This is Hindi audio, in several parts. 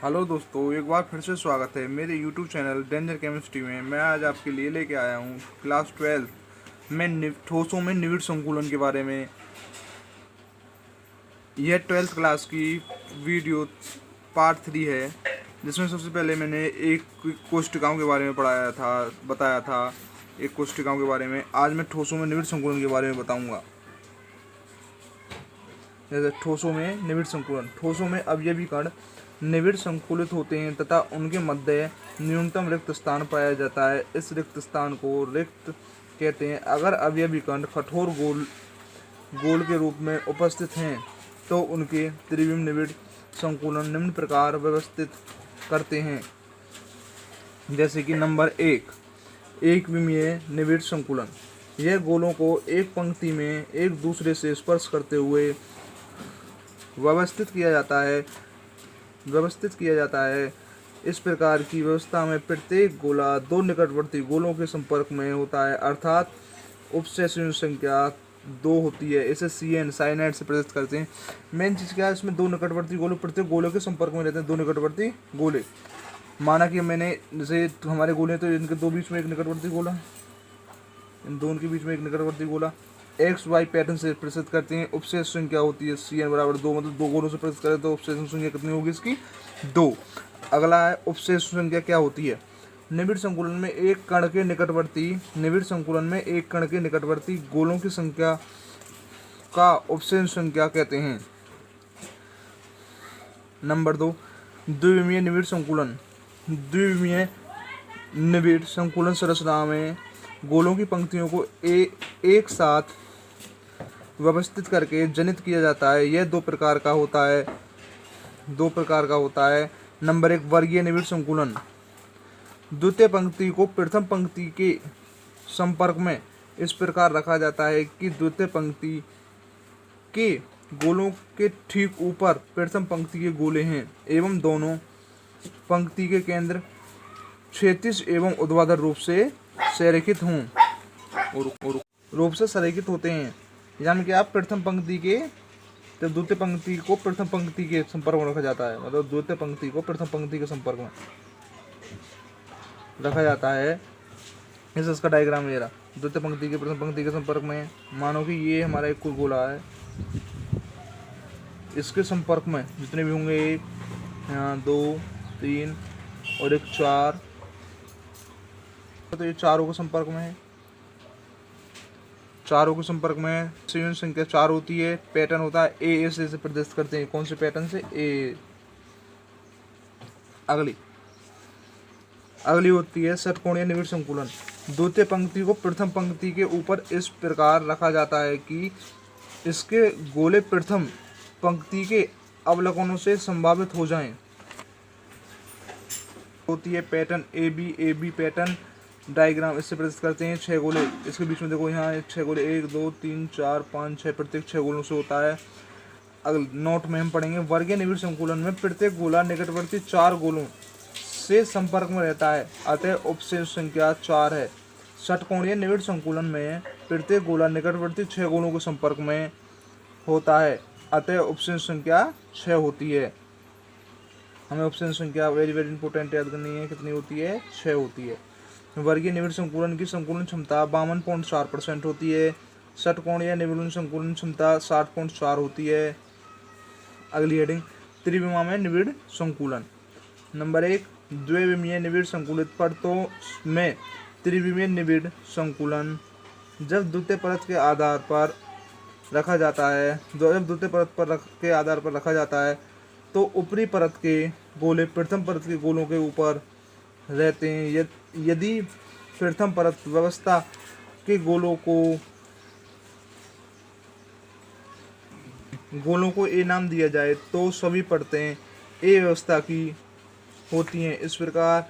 हेलो दोस्तों, एक बार फिर से स्वागत है मेरे YouTube चैनल डेंजर केमिस्ट्री में। मैं आज आपके लिए लेके आया हूँ क्लास 12 में ठोसों में निविड़ संकुलन के बारे में। यह 12th क्लास की वीडियो पार्ट 3 है, जिसमें सबसे पहले मैंने एक कोशिकाओं के बारे में बताया था एक कोशिकाओं के बारे में। आज मैं ठोसों में निविड़ संकुलन के बारे में बताऊँगा। जैसे ठोसों में निविड़ संकुलन। ठोसों में अवयवी कण निविड़ संकुलित होते हैं तथा उनके मध्य न्यूनतम रिक्त स्थान पाया जाता है। इस रिक्त स्थान को रिक्त कहते हैं। अगर अवयवी कण कठोर गोल के रूप में उपस्थित हैं तो उनके त्रिविम निविड़ संकुलन निम्न प्रकार व्यवस्थित करते हैं। जैसे कि नंबर 1, एक विमीय निविड़ संकुलन। यह गोलों को एक पंक्ति में एक दूसरे से स्पर्श करते हुए व्यवस्थित किया जाता है। इस प्रकार की व्यवस्था में प्रत्येक गोला दो निकटवर्ती गोलों के संपर्क में होता है, अर्थात उपसेचन संख्या 2 होती है। इसे CN साइनाइड से प्रदर्शित करते हैं। मेन चीज़ क्या है, इसमें दो निकटवर्ती गोले प्रत्येक गोले के संपर्क में रहते हैं। दो निकटवर्ती गोले, माना कि मैंने जैसे हमारे गोले तो इनके दो बीच में एक निकटवर्ती गोला, इन दोनों के बीच में एक निकटवर्ती गोला XY पैटर्न से प्रदर्शित करते हैं। उपसेच संख्या होती है CN बराबर 2, मतलब दो गोलों से प्रदर्शित करें तो उपसेच संख्या कितनी होगी इसकी? 2। अगला है उपसेच संख्या क्या होती है। निविड़ संकुलन में एक कण के निकटवर्ती गोलों की संख्या का उपसेच संख्या कहते हैं। नंबर 2, द्विविमीय निविड़ संकुलन। द्विविमीय निविड़ संकुलन संरचना में गोलों की पंक्तियों को एक साथ व्यवस्थित करके जनित किया जाता है। यह दो प्रकार का होता है। नंबर 1, वर्गीय निविड़ संकुलन। द्वितीय पंक्ति को प्रथम पंक्ति के संपर्क में इस प्रकार रखा जाता है कि द्वितीय पंक्ति के गोलों के ठीक ऊपर प्रथम पंक्ति के गोले हैं एवं दोनों पंक्ति के केंद्र क्षैतिज एवं ऊर्ध्वाधर रूप से संरेखित होते हैं। यानी कि आप प्रथम पंक्ति के जब द्वितीय पंक्ति को प्रथम पंक्ति के संपर्क में रखा जाता है, मतलब द्वितीय पंक्ति को प्रथम पंक्ति के संपर्क में रखा जाता है। इसका डायग्राम ये रहा। द्वितीय पंक्ति के प्रथम पंक्ति के संपर्क में, मानो कि ये हमारा एक कुल गोला है, इसके संपर्क में जितने भी होंगे, एक यहाँ 2 3 और एक 4, तो ये चारों के संपर्क में है। चारों के संपर्क में संख्या 4 होती है। पैटर्न होता है AA से प्रदर्शित करते हैं। कौन से पैटर्न से? A। अगली होती है षटकोणीय निविड़ संकुलन। द्वितीय पंक्ति को प्रथम पंक्ति के ऊपर इस प्रकार रखा जाता है कि इसके गोले प्रथम पंक्ति के अवलोकनों से संभावित हो जाएं। होती है पैटर्न AB पैटर्न। डायग्राम इससे प्रदर्शित करते हैं। 6 गोले, इसके बीच में देखो यहाँ 6 गोले, 1 2 3 4 5 6, प्रत्येक 6 गोलों से होता है। अगले नोट में हम पढ़ेंगे वर्गीय निविड़ संकुलन में प्रत्येक गोला निकटवर्ती 4 गोलों से संपर्क में रहता है, अतः उपसेच संख्या 4 है। षटकोणीय निविड़ संकुलन में प्रत्येक गोला निकटवर्ती 6 गोलों के संपर्क में होता है, अतः उपसेच संख्या 6 होती है। हमें उपसेच संख्या वेरी इंपॉर्टेंट याद करनी है, कितनी होती है? 6 होती है। वर्गीय निविड़ संकुलन की संकुलन क्षमता 52.4% होती है। षटकोणीय निविड़ संकुलन क्षमता 60.4 होती है। अगली हेडिंग त्रिविमीय निविड़ संकुलन। नंबर 1, द्विविमीय निविड़ संकुलित परतों में त्रिविमीय निविड़ संकुलन जब द्वितीय परत के आधार पर रखा जाता है तो ऊपरी परत के गोले प्रथम परत के गोलों के ऊपर रहते हैं। यदि प्रथम परत व्यवस्था के गोलों को A नाम दिया जाए तो सभी परतें A व्यवस्था की होती हैं। इस प्रकार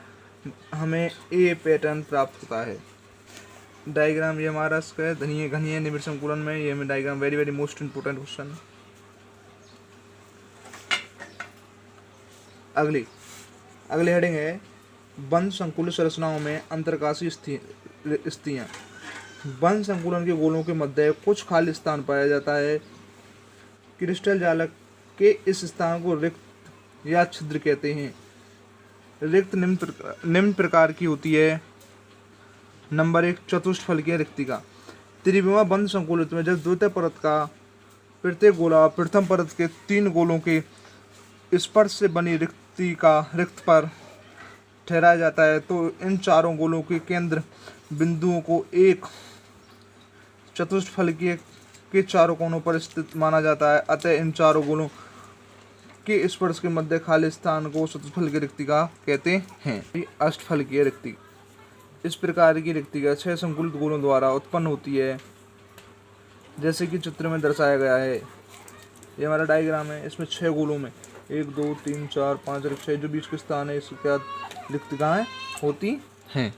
हमें A पैटर्न प्राप्त होता है। डायग्राम ये हमारा इसका घनीय निविड़ संकुलन में ये हमें diagram very most important question. अगली हेडिंग है बंद संकुलित संरचनाओं में अंतरकाशीय स्थितियाँ। बंद संकुलन के गोलों के मध्य कुछ खाली स्थान पाया जाता है। क्रिस्टल जालक के इस स्थान को रिक्त या छिद्र कहते हैं। रिक्त निम्न प्रकार की होती है। नंबर 1, चतुष्फलकीय रिक्तिका। त्रिविमा बंद संकुलित में जब द्वितीय परत का प्रत्येक गोला प्रथम परत के 3 गोलों के स्पर्श से बनी रिक्त पर ठहराया जाता है तो इन चारों गोलों के केंद्र बिंदुओं को एक चतुष्फलकीय के चारों कोनों पर स्थित माना जाता है। अतः इन चारों गोलों के स्पर्श के मध्य खाली स्थान को चतुष्फलकीय रिक्तिका कहते हैं। अष्टफलकीय रिक्तिका। इस प्रकार की रिक्तिका 6 संकुलित गोलों द्वारा उत्पन्न होती है, जैसे कि चित्र में दर्शाया गया है। ये हमारा डायग्राम है। इसमें 6 गोलों में 1 2 3 4 5 6 जो बीच के स्थान है इसके क्या रिक्तिकाएं होती हैं।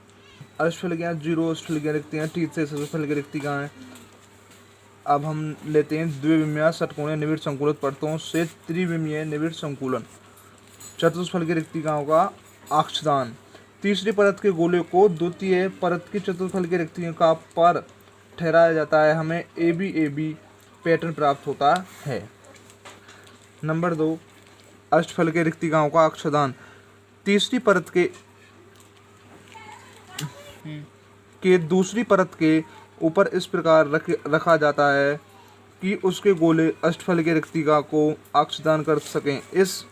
अष्टफलकीय 0 अष्टफलकीय रिक्तिकाएं ठीक से चतुष्फलकीय रिक्तिकाएं। अब हम लेते हैं द्विविमीय षटकोणीय निविड़ संकुलित परतों से त्रिविमीय निविड़ संकुलन। चतुष्फलकीय रिक्तिकाओं का अक्षदान। तीसरी परत के गोले को द्वितीय परत की चतुष्फलकीय रिक्तिका पर ठहराया जाता है, हमें ABAB पैटर्न प्राप्त होता है। नंबर 2, अष्टफलकीय रिक्तिकाओं का अक्षदान। तीसरी परत के दूसरी परत के ऊपर इस प्रकार रखा जाता है कि उसके गोले अष्टफलकीय रिक्तिका को अक्षदान कर सकें। इस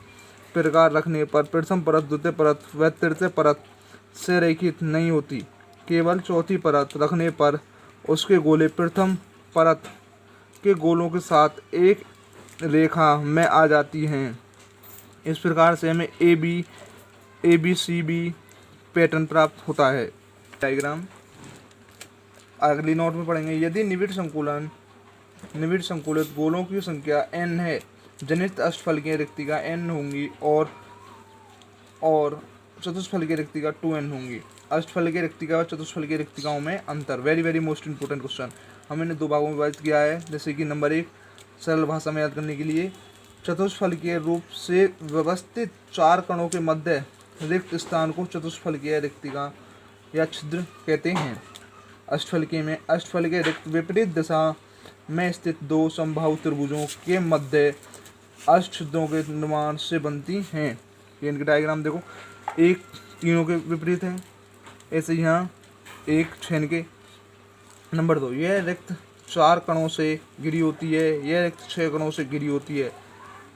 प्रकार रखने पर प्रथम परत द्वितीय परत व तृतीय परत से रेखित नहीं होती। केवल चौथी परत रखने पर उसके गोले प्रथम परत के गोलों के साथ एक रेखा में आ जाती हैं। इस प्रकार से हमें ABCB पैटर्न प्राप्त होता है। डायग्राम अगली नोट में पढ़ेंगे। यदि निविड़ संकुलित गोलों की संख्या n है, जनित अष्टफलकीय रिक्तिका n होंगी और चतुष्फलकीय रिक्तिका 2n होंगी। अष्टफलकीय रिक्तिका और चतुष्फलकीय रिक्तिकाओं में अंतर। Very most important question. हमने इन्हें 2 भागों में विभाजित किया है। जैसे कि नंबर 1, सरल भाषा में याद करने के लिए, चतुष्फलकीय रूप से व्यवस्थित 4 कणों के मध्य रिक्त स्थान को चतुष्फलकीय रिक्तिका या छिद्र कहते हैं। अष्टफलकीय में अष्टफलकीय रिक्त विपरीत दिशा में स्थित 2 समबाहु त्रिभुजों के मध्य अष्टछिद्रों के निर्माण से बनती हैं। ये इनके डायग्राम देखो, एक तीनों के विपरीत है, ऐसे यहाँ एक 6 के। नंबर 2, यह रिक्त 4 कणों से घिरी होती है, यह रिक्त 6 कणों से घिरी होती है।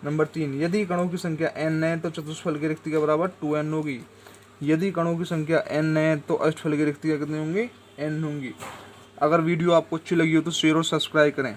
नंबर 3, यदि कणों की संख्या n है तो चतुष्फलकीय रिक्तिका बराबर 2n होगी। यदि कणों की संख्या n है तो अष्टफलकीय रिक्तिका कितनी होंगी? n होंगी। अगर वीडियो आपको अच्छी लगी हो तो शेयर और सब्सक्राइब करें।